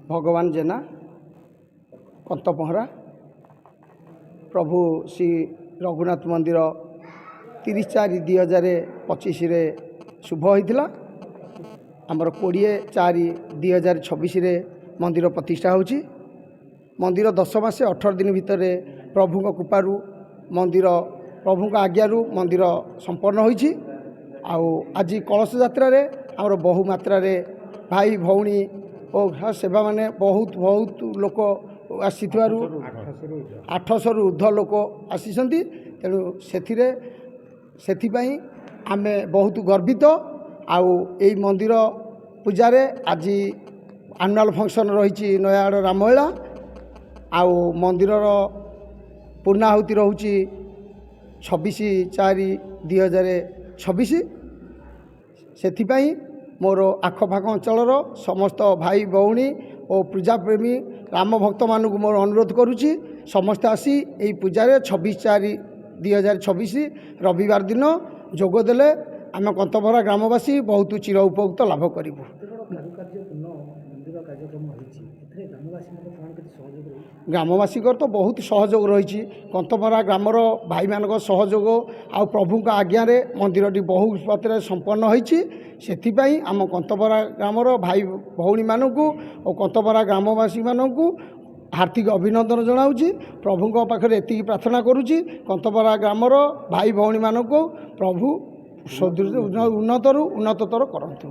भगवान जेना कंतपहरा प्रभु श्री रघुनाथ मंदिर 30/4/2025 शुभ होता आमर 20/4/2026 मंदिर प्रतिष्ठा होची। मंदिर 10 मास 18 दिन भितर प्रभु कृपारू मंदिर प्रभु आज्ञारू मंदिर संपन्न होईची। आज कलश यात्रा रे आमर बहु मात्रा रे भाई भौणी और सेवा माने बहुत लोक आसी 800 रु ऊर्ध्व लोक आसी तेणु से आमे बहुत गर्वित। आउ यही मंदिर पूजारे आज एनुअल फंक्शन रही नयागढ़ रामलीला आउ मंदिर पूर्णाहुति रोची 26/4/2026। से मोर आखपाख अंचलर समस्त भाई भौणी और पूजाप्रेमी राम भक्त मानक मोर अनुरोध करुच्ची समस्ते आसी यही पूजारे 26/4/2026 रविवार दिन जोगदेले आम कंतपहरा ग्रामवासी बहुत चिर उपकृत लाभ करूँ। ग्रामवासी तो बहुत सहयोग रही कंतपहरा ग्रामर भाई मान सहयोग आ प्रभु आज्ञार मंदिरटी बहु मात्रा संपन्न होती। से आम कंतपहरा ग्रामर भाई भौणी मानक और कंतपहरा ग्रामवासी मानक हार्दिक अभिनंदन जनाऊँगी। प्रभु पाखे एति प्रार्थना करुच्ची कंतपहरा ग्रामर भाई भौणी मानक प्रभु उन्नतरू उन्नततर करंतु।